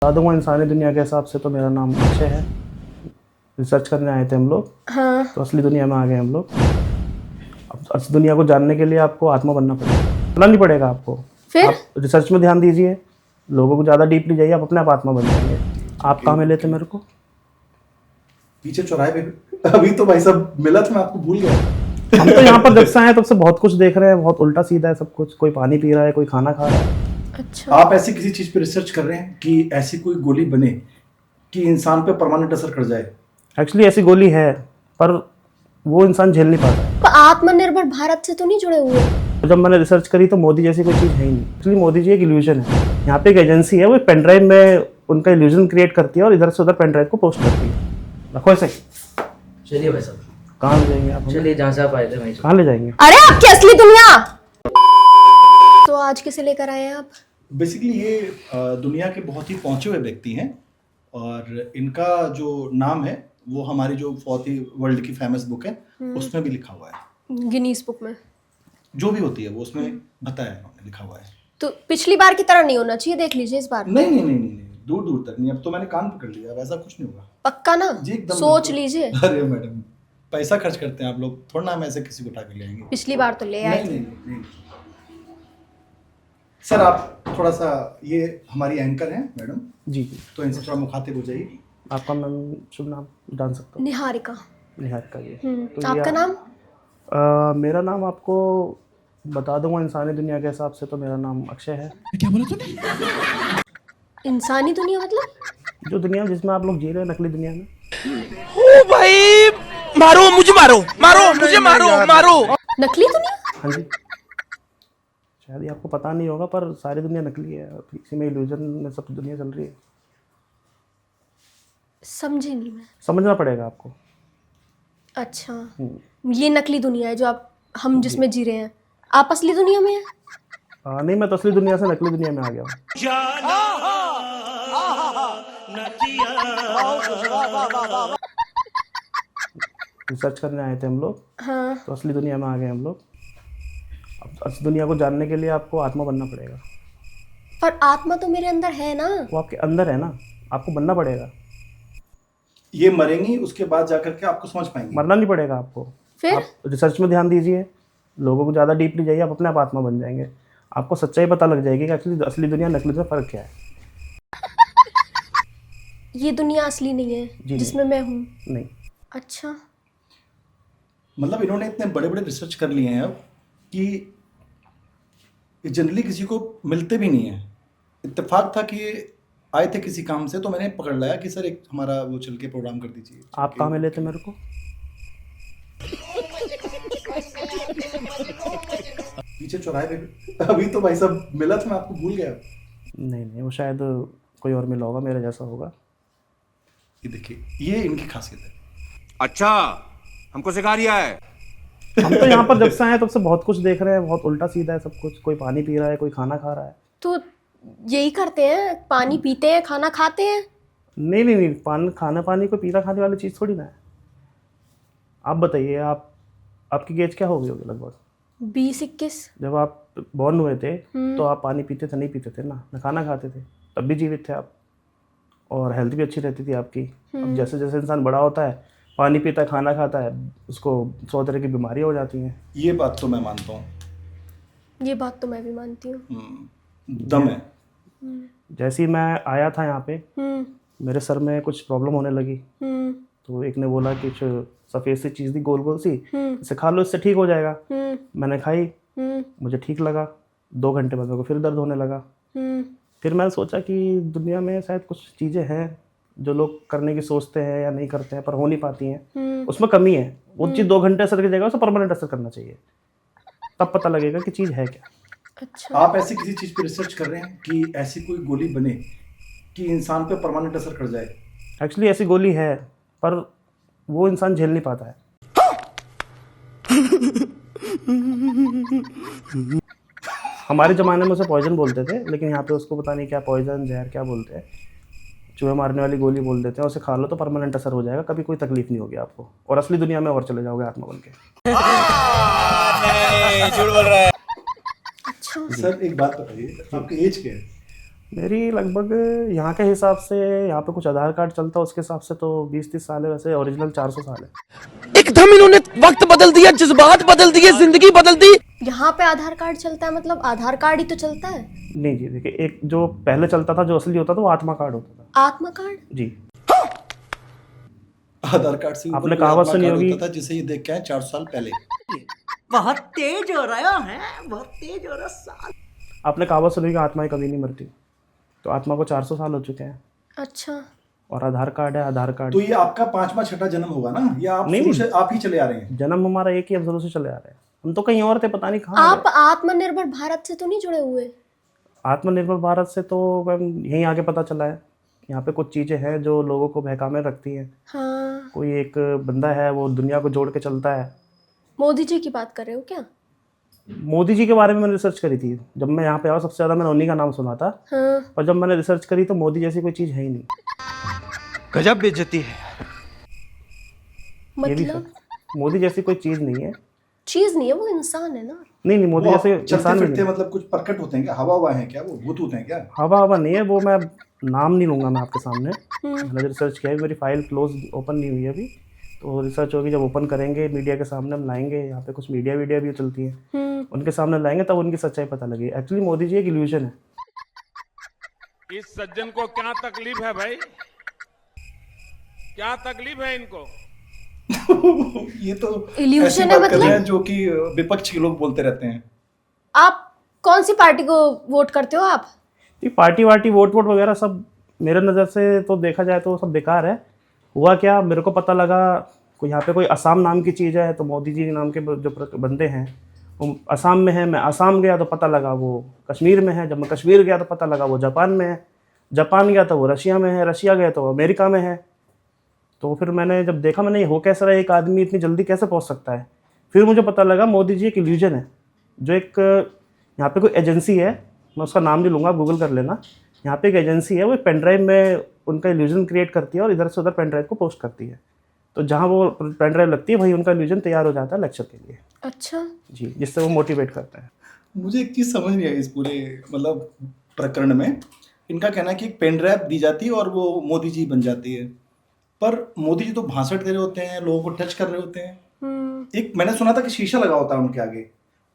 बता दूंगा इंसानी दुनिया के हिसाब से तो मेरा नाम अक्षय है। रिसर्च करने आए थे हम लोग। हाँ। तो असली दुनिया में आ गए हम लोग। अब असली दुनिया को जानने के लिए आपको आत्मा बनना पड़ेगा, बनना नहीं पड़ेगा आपको। फिर आप रिसर्च में ध्यान दीजिए, लोगों को ज़्यादा डीपली जाइए, आप अपने आप आत्मा बन जाएंगे। आप कहाँ मिले थे मेरे को? पीछे चौराहे पे। अभी तो भाई साहब मिला था, मैं आपको भूल गया। हम तो यहाँ पर जब से आए तब से बहुत कुछ देख रहे हैं, बहुत उल्टा सीधा है सब कुछ। कोई पानी पी रहा है, कोई खाना खा रहा है। अच्छा, आप ऐसी किसी चीज पे रिसर्च कर रहे हैं कि ऐसी कोई गोली बने कि इंसान पे परमानेंट असर कर जाए? एक्चुअली ऐसी गोली है, पर वो इंसान झेल नहीं पाता है। तो आत्मनिर्भर भारत से तो नहीं जुड़े हुए? जब मैंने रिसर्च करी तो मोदी जैसी कोई चीज़ है ही नहीं। एक्चुअली मोदी जी एक इल्यूजन है। यहाँ पे एक एजेंसी है, वो पेन ड्राइव में उनका इल्यूजन क्रिएट करती है और इधर से उधर पेन ड्राइव को पोस्ट करती है। रखो ऐसे। चलिए भाई साहब, कहाँ ले जाएंगे आप? चलिए जहाँ से आप आए थे वहीं से। कहाँ ले जाएंगे? अरे आपकी असली दुनिया। तो आज किसे लेकर आए हैं आप? बेसिकली ये दुनिया के बहुत ही पहुंचे हुए व्यक्ति हैं और इनका जो नाम है वो हमारी जो बहुत ही वर्ल्ड की फेमस बुक है उसमें भी लिखा हुआ है। गिनीज बुक में जो भी होती है वो उसमें बताया है, उन्होंने लिखा हुआ है। तो पिछली बार की तरह नहीं होना चाहिए, देख लीजिए इस बार। नहीं नहीं नहीं नहीं नहीं, दूर दूर तक नहीं। अब तो मैंने कान पकड़ लिया, वैसा कुछ नहीं होगा। पक्का ना? जी एकदम सोच बिल्कुल। लीजिए। अरे मैडम, पैसा खर्च करते हैं आप लोग, थोड़ा ना हम ऐसे किसी को उठा के ले आएंगे। पिछली बार तो ले आए नहीं थे। नहीं नहीं सर, आप थोड़ा सा, ये हमारी एंकर हैं मैडम, जी जी। तो इनसे थोड़ा मुखातिब हो जाइए। आपका नाम, शुभ नाम जान सकता हूँ? निहारिका। निहारिका जी। तो ये आपका नाम? मेरा नाम आपको बता दूंगा इंसानी दुनिया के हिसाब से तो मेरा नाम अक्षय है। इंसानी दुनिया मतलब? जो दुनिया जिसमें आप लोग जी रहे हैं, नकली दुनिया में। ओ भाई, मारो मुझे, मारो मारो मुझे, मारो मारो। नकली दुनिया? हाँ जी। शायद ये आपको पता नहीं होगा पर सारी दुनिया नकली है, इसी में इल्यूजन में सब दुनिया चल रही है। समझी नहीं मैं। समझना पड़ेगा आपको। अच्छा, ये नकली दुनिया है जो हम जिसमें जी रहे हैं। आप असली दुनिया में हैं? नहीं, मैं तो असली दुनिया से नकली दुनिया में आ गया हूँ। रिसर्च करने आए थे हम लोग। हाँ। तो असली दुनिया में आ गए हम लोग। अब असली दुनिया को जानने के लिए आपको आत्मा बनना पड़ेगा। पर आत्मा तो मेरे अंदर है ना। वो आपके अंदर है ना, आपको बनना पड़ेगा। ये मरेंगी, उसके बाद जाकर के आपको समझ पाएंगे। मरना नहीं पड़ेगा आपको। फिर आप रिसर्च में ध्यान दीजिए, लोगों को ज़्यादा डीपली जाइए, आप अपने आप आत्मा बन जाएंगे। आपको सच्चाई पता लग जाएगी कि एक्चुअली असली दुनिया नकली में फ़र्क क्या है। ये दुनिया असली नहीं है जी जिसमें मैं हूँ? नहीं। अच्छा, मतलब इन्होंने इतने बड़े बड़े रिसर्च कर लिए हैं अब कि जनरली किसी को मिलते भी नहीं है। इत्तेफाक था कि आए थे किसी काम से, तो मैंने पकड़ लाया कि सर एक हमारा वो चल के प्रोग्राम कर दीजिए। आप कहाँ मिले थे मेरे को? पीछे चौराहे पे। अभी तो भाई साहब मिला था, मैं आपको भूल गया। नहीं नहीं, वो शायद कोई और मिला होगा, मेरे जैसा होगा। ये देखिए, ये इनकी खासियत है। अच्छा, हमको सिखा रिया है। हम तो यहाँ पर जब से आए तब से बहुत कुछ देख रहे हैं, बहुत उल्टा सीधा है सब कुछ। कोई पानी पी रहा है, कोई खाना खा रहा है। तो यही करते हैं, पानी पीते हैं, खाना खाते हैं। नहीं नहीं नहीं, पानी कोई पीना खाने वाली चीज़ थोड़ी ना है। आप बताइए, आपकी एज क्या हो गई होगी लगभग? 20-21। जब आप बॉर्न हुए थे तो आप पानी पीते थे? नहीं पीते थे ना खाना खाते थे, तब भी जीवित थे आप और हेल्थ भी अच्छी रहती थी आपकी। अब जैसे जैसे इंसान बड़ा होता है, पानी पीता है, खाना खाता है, उसको 100 तरह की बीमारियाँ हो जाती हैं। ये बात तो मैं मानता हूँ। ये बात तो मैं भी मानती हूँ। दम है। जैसे ही मैं आया था यहाँ पे, मेरे सर में कुछ प्रॉब्लम होने लगी। हम्म। तो एक ने बोला कि सफ़ेद सी चीज़ थी, गोल गोल सी, इसे खा लो, इससे ठीक हो जाएगा। मैंने खाई, मुझे ठीक लगा। 2 घंटे बाद मेरे को फिर दर्द होने लगा। फिर मैंने सोचा कि दुनिया में शायद कुछ चीज़ें हैं जो लोग करने की सोचते हैं या नहीं करते हैं पर हो नहीं पाती हैं, उसमें कमी है। वो चीज़ 2 घंटे असर की जगह उसे परमानेंट असर करना चाहिए, तब पता लगेगा कि चीज़ है क्या। अच्छा, आप ऐसी किसी चीज पे रिसर्च कर रहे हैं कि ऐसी कोई गोली बने कि इंसान पे परमानेंट असर कर जाए? एक्चुअली ऐसी गोली है, पर वो इंसान झेल नहीं पाता है। हमारे ज़माने में उसे पॉइजन बोलते थे, लेकिन यहाँ पे उसको पता नहीं क्या पॉइजन, जहर क्या बोलते हैं। चूहे मारने वाली गोली बोल देते हैं। उसे खा लो तो परमानेंट असर हो जाएगा, कभी कोई तकलीफ नहीं होगी आपको, और असली दुनिया में और चले जाओगे आत्मा बन के। झूठ बोल रहा है। अच्छा। सर एक बात बताइए, आपकी एज क्या है? मेरी लगभग यहाँ के हिसाब से, यहाँ पे कुछ आधार कार्ड चलता है उसके हिसाब से तो 20-30 साल है, वैसे ओरिजिनल 400 साल है। एकदम इन्होंने वक्त बदल दिया, जज्बात बदल दिए, जिंदगी बदल दी। यहाँ पे आधार कार्ड चलता है, मतलब आधार कार्ड ही तो चलता है। नहीं जी, देखिए एक जो पहले चलता था, जो असली होता था, वो आत्मा कार्ड होता था आत्मा कार्ड? जी। आधार कार्ड से ऊपर आपने कोई कहावत आत्मा सुनी कार्ड होगी, होता था जिसे ये देख के आए 400 साल पहले। बहुत तेज हो रहा है, बहुत तेज हो रहा साल। आपने कहावत सुनी कि आत्माएं कभी नहीं मरती, तो आत्मा को 400 साल हो चुके हैं। अच्छा। और आधार कार्ड है, आधार कार्ड तो ये आपका 5वां 6ठा जन्म होगा ना, या आप नहीं, शुरू से आप ही चले आ रहे हैं? जन्म हमारा एक ही, हम शुरू से चले आ रहे हैं। हम तो कहीं और थे, पता नहीं कहाँ आप आत्मनिर्भर भारत से तो नहीं जुड़े हुए? आत्मनिर्भर भारत से तो मैम यहीं आके पता चला है। यहाँ पे कुछ चीज़ें हैं जो लोगों को बहकावे रखती हैं। हाँ। कोई एक बंदा है, वो दुनिया को जोड़ के चलता है। मोदी जी की बात कर रहे हो क्या? मोदी जी के बारे में मैंने रिसर्च करी थी। जब मैं यहाँ पे आया सबसे ज़्यादा मैंने उन्हीं का नाम सुना था। हाँ। और जब मैंने रिसर्च करी तो मोदी जैसी कोई चीज़ है ही नहीं। गजब बेइज्जती है। ये भी मतलब सच। मोदी जैसी कोई चीज़ नहीं है। चीज नहीं है, वो इंसान है ना। नहीं, मोदी वो जैसे चलते इंसान भी फिरते नहीं। मतलब कुछ प्रकट होते हैं क्या? हवा हुआ है क्या? वो भूत होते हैं क्या? हवा नहीं है वो, मैं नाम नहीं लूँगा मैं आपके सामने। मैंने रिसर्च किया है, मेरी फाइल क्लोज ओपन नहीं हुई है अभी, तो रिसर्च होगी, जब ओपन करेंगे मीडिया के सामने हम लाएंगे। यहाँ पे कुछ मीडिया भी चलती है, उनके सामने लाएंगे तब उनकी सच्चाई पता लगी। एक्चुअली मोदी जी एक इल्यूजन है। इस सज्जन को क्या तकलीफ है भाई? क्या तकलीफ है इनको? ये तो Illusion ऐसी है बात कर मतलब? रहे हैं जो कि विपक्ष के लोग बोलते रहते हैं। आप कौन सी पार्टी को वोट करते हो आप? ये पार्टी वार्टी वोट वगैरह सब मेरे नज़र से तो देखा जाए तो सब बेकार है। हुआ क्या, मेरे को पता लगा कोई यहाँ पे कोई असम नाम की चीज़ है, तो मोदी जी नाम के जो बंदे हैं वो असम में है। मैं असम गया तो पता लगा वो कश्मीर में है। जब मैं कश्मीर गया तो पता लगा वो जापान में है। जापान गया तो वो रशिया में है। रशिया गया तो वो अमेरिका में है। तो फिर मैंने जब देखा, मैंने हो कैसे रहा, एक आदमी इतनी जल्दी कैसे पहुंच सकता है। फिर मुझे पता लगा मोदी जी एक इल्यूजन है। जो एक यहाँ पे कोई एजेंसी है, मैं उसका नाम नहीं लूँगा, आप गूगल कर लेना। यहाँ पे एक एजेंसी है, वो एक पेन ड्राइव में उनका इल्यूजन क्रिएट करती है और इधर से उधर पेन ड्राइव को पोस्ट करती है। तो जहाँ वो पेन ड्राइव लगती है वहीं उनका इल्यूजन तैयार हो जाता है लेक्चर के लिए। अच्छा जी, जिससे वो मोटिवेट करता है। मुझे एक चीज समझ नहीं आई इस पूरे मतलब प्रकरण में। इनका कहना है कि एक पेन ड्राइव दी जाती है और वो मोदी जी बन जाती है, पर मोदी जी तो भाषण दे रहे होते हैं, लोगों को टच कर रहे होते हैं। एक मैंने सुना था कि शीशा लगा होता है उनके आगे,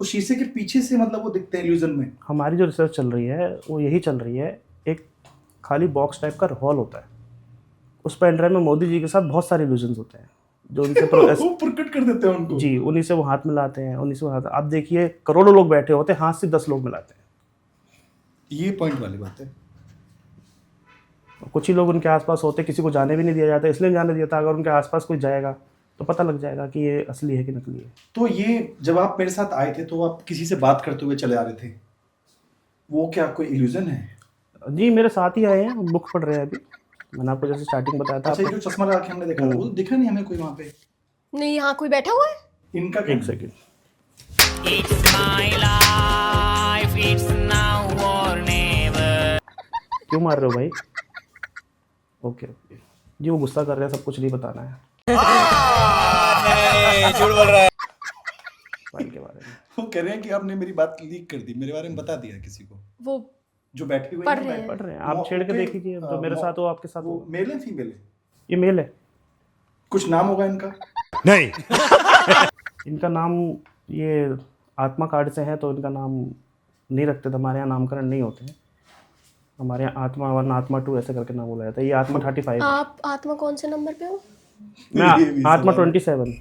उस शीशे के पीछे से मतलब वो दिखते हैं इल्यूजन में। हमारी जो रिसर्च चल रही है वो यही चल रही है। एक खाली बॉक्स टाइप का हॉल होता है, उस पेन ड्राइव में मोदी जी के साथ बहुत सारे इल्यूजन्स होते हैं जो उनसे वो प्रकट कर देते हैं उनको। जी, उन्हीं से वो हाथ मिलाते हैं, उन्हीं से वो हाथ। आप देखिए करोड़ों लोग बैठे होते हैं, हाथ से 10 लोग मिलाते हैं। ये पॉइंट वाली बात है। कुछ ही लोग उनके आसपास होते, किसी को जाने भी नहीं दिया जाता। इसलिए जाने दिया था, अगर उनके आसपास कोई जाएगा तो पता लग जाएगा कि ये असली है कि नकली है। तो ये जब आप मेरे साथ आए थे तो आप किसी से बात करते हुए चले आ रहे थे, वो क्या कोई इल्यूजन है? जी, मेरे साथ ही आए हैं, बुक पढ़ रहे हैं अभी। मैंने आपको जैसे स्टार्टिंग बताया था। अच्छा, ये जो चश्मा लगा के हमने देखा था वो तो दिखा नहीं हमें कोई वहाँ पे। नहीं, यहाँ कोई बैठा हुआ है? इनका क्या? एक सेकेंड, क्यों मार रहे हो भाई? ओके ओके जी, वो गुस्सा कर रहे हैं, सब कुछ नहीं बताना है झूठ बोल रहा है। फाइल के बारे में। वो कह रहे हैं कि आपने मेरी बात लीक कर दी, मेरे बारे में बता दिया किसी को। वो जो बैठे हुए पढ़ हैं रहे हैं। पढ़ रहे हैं, आप छेड़ के देख लीजिए। जो मेरे साथ हो आपके साथ वो हो। मेल है फीमेल है? ये मेल है। कुछ नाम होगा इनका? नहीं। इनका नाम ये आत्मा कार्ड से है तो इनका नाम नहीं रखते थे। हमारे यहाँ नामकरण नहीं होते हैं। हमारे यहाँ आत्मा 1 आत्मा 2 ऐसे करके नाम बोला जाता है। ये आत्मा 35 है। आप आत्मा कौन से नंबर पे हो? मैं आत्मा 27।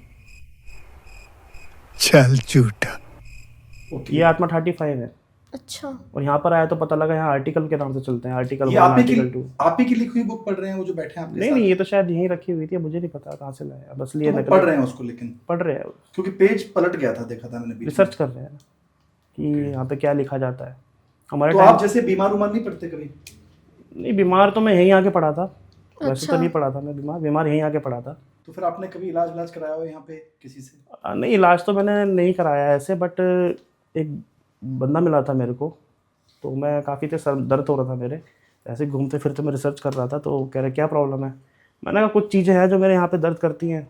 चल झूठा। ये आत्मा 35 है। अच्छा। और यहाँ पर आया तो पता लगा यहाँ आर्टिकल के नाम से चलते हैं। आर्टिकल ये 1, आर्टिकल 2। आप ही की लिखी हुई बुक पढ़ रहे हैं वो जो बैठे हैं आपके नहीं साथ? नहीं, ये तो शायद यहीं रखी हुई थी, मुझे नहीं पता कहाँ से लाया। बस लिए तो वो पढ़ रहे हैं उसको, लेकिन पढ़ रहे हैं, क्योंकि पेज पलट गया था, देखा था मैंने बीच में। रिसर्च कर रहे हैं कि यहाँ पे क्या लिखा जाता है। हमारे तो टाइम आप जैसे बीमार उमार नहीं पड़ते कभी? नहीं, बीमार तो मैं यहीं आके पढ़ा था। वैसे अच्छा। तो नहीं पढ़ा था मैं, बीमार यहीं आके पढ़ा था। तो फिर आपने कभी इलाज कराया हो यहाँ पे किसी से? नहीं, इलाज तो मैंने नहीं कराया ऐसे, बट एक बंदा मिला था मेरे को, तो मैं काफ़ी थे, सर दर्द हो रहा था मेरे, ऐसे घूमते फिरते मैं रिसर्च कर रहा था। तो कह रहे क्या प्रॉब्लम है? मैंने कहा कुछ चीज़ें हैं जो मेरे यहाँ पे दर्द करती हैं।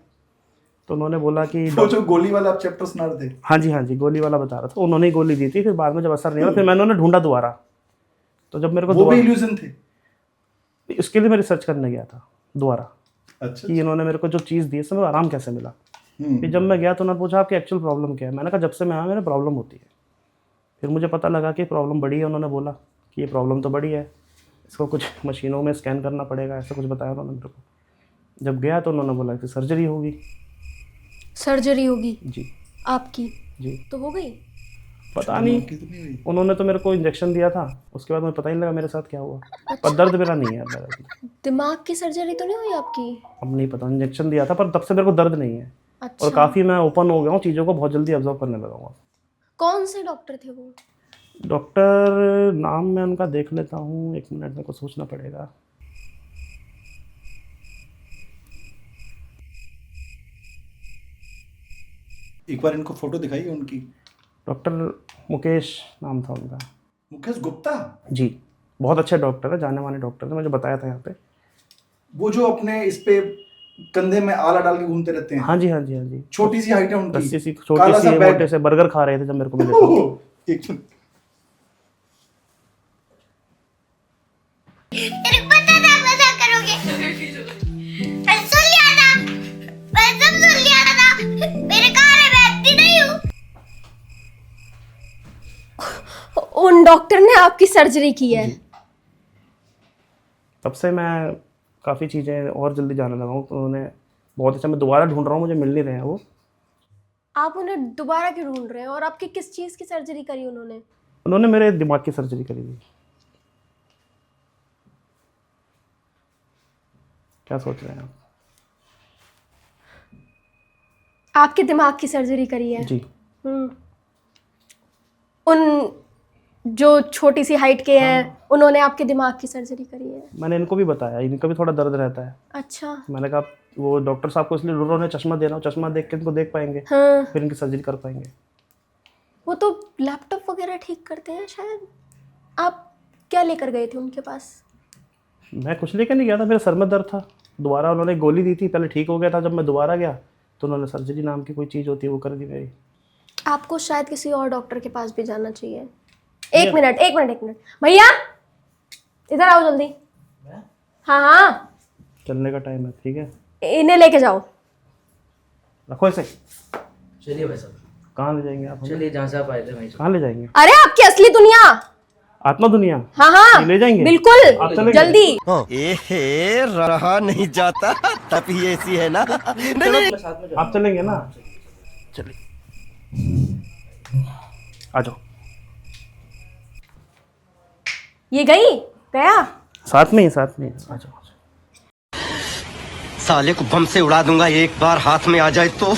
तो उन्होंने बोला कि वो जो गोली वाला आप चैप्टर सुना रहे थे? हाँ जी, गोली वाला बता रहा था। उन्होंने ही गोली दी थी। फिर बाद में जब असर नहीं हुआ फिर मैंने उन्हें ढूंढा दोबारा, तो जब मेरे को वो भी दोबारा इल्यूजन थे? इसके लिए मैं रिसर्च करने गया था दोबारा अच्छा। कि इन्होंने मेरे को जो चीज़ दी है इससे मेरे को आराम कैसे मिला। हम्म। फिर जब मैं गया तो उन्होंने पूछा आपकी एक्चुअल प्रॉब्लम क्या है। मैंने कहा जब से मैं आया मेरे प्रॉब्लम होती है। फिर मुझे पता लगा कि प्रॉब्लम बड़ी है। उन्होंने बोला कि ये प्रॉब्लम तो बड़ी है, इसको कुछ मशीनों में स्कैन करना पड़ेगा, ऐसा कुछ बताया उन्होंने मेरे को। जब गया तो उन्होंने बोला कि सर्जरी होगी। सर्जरी होगी जी आपकी? जी। तो हो गई? पता नहीं, कितनी हुई? उन्होंने तो मेरे को इंजेक्शन दिया था, उसके बाद मुझे पता ही नहीं लगा मेरे साथ क्या हुआ। पर दर्द मेरा नहीं है मेरा। दिमाग की सर्जरी तो नहीं हुई आपकी? अब नहीं पता, इंजेक्शन दिया था पर तब से मेरे को दर्द नहीं है। अच्छा। और काफ़ी मैं ओपन हो गया हूँ, चीज़ों को बहुत जल्दी ऑब्जर्व करने लगा हूँ। कौन से डॉक्टर थे वो? डॉक्टर नाम मैं उनका देख लेता हूँ, 1 मिनट मेरे को सोचना पड़ेगा। एक बार इनको फोटो दिखाइए उनकी। डॉक्टर मुकेश नाम था उनका। मुकेश गुप्ता? जी, बहुत अच्छे डॉक्टर है, जाने माने डॉक्टर है, मुझे बताया था यहाँ पे। वो जो अपने इस पे कंधे में आला डाल के घूमते रहते हैं। हाँ जी हाँ जी हाँ जी। छोटी सी हाइट है उनकी। रस्सी सी काला छोटी सा सी बैग। मोटे से बर्गर खा रहे थे जब मेरे को मिले थे। ओह, एक मिनट। तेरे को पता था मजा करोगे। मैं सुन लिया था, मैं सब सुन लिया था। मेरे कार में बैठती नहीं हूँ। उन डॉक्टर ने आपकी सर्जरी की है? तब से मैं काफ़ी चीज़ें और जल्दी जानने लगा हूँ। तो उन्होंने बहुत अच्छा, मैं दोबारा ढूंढ रहा हूँ, मुझे मिल नहीं रहे हैं वो। आप उन्हें दोबारा क्यों ढूंढ रहे हैं? और आपकी किस चीज़ की सर्जरी करी उन्होंने? उन्होंने मेरे दिमाग की सर्जरी करी थी। क्या सोच रहे हैं आप? आपके दिमाग की सर्जरी करी है? जी। उन जो छोटी सी हाइट के हैं उन्होंने आपके दिमाग की सर्जरी करी है? मैंने इनको भी बताया, इनका भी थोड़ा दर्द रहता है। अच्छा। मैंने कहा वो डॉक्टर साहब को इसलिए उन्होंने चश्मा देना, चश्मा देख के इनको देख पाएंगे, हाँ। फिर इनकी सर्जरी कर पाएंगे। वो तो लैपटॉप वगैरह ठीक करते हैं शायद। आप क्या लेकर गए थे उनके पास? मैं कुछ लेकर नहीं गया था, मेरे सर में दर्द था। दोबारा उन्होंने गोली दी थी, पहले ठीक हो गया था। जब मैं दोबारा गया तो उन्होंने सर्जरी नाम की कोई चीज़ होती है वो कर दी मेरी। आपको शायद किसी और डॉक्टर के पास भी जाना चाहिए। एक मिनट भैया, इधर आओ जल्दी। हाँ हाँ, चलने का टाइम है, ठीक है, इन्हें लेके जाओ। रखो इसे। चलिए भाई साहब, कहाँ ले जाएंगे आप हमें? चलिए जहाँ से आप आए थे वहीं से। कहाँ ले जाएंगे? अरे आपकी असली दुनिया। आत्मा दुनिया? हाँ हाँ, ले जाएंगे? बिल्कुल, आप चलेंगे? जल्दी। एहे रहा नहीं जाता, तभी ऐसी है ना। नहीं आप चलेंगे ना? चलिए, आ जाओ। ये गया? साथ में ही आ जाओ। साले को बम से उड़ा दूंगा एक बार हाथ में आ जाए तो।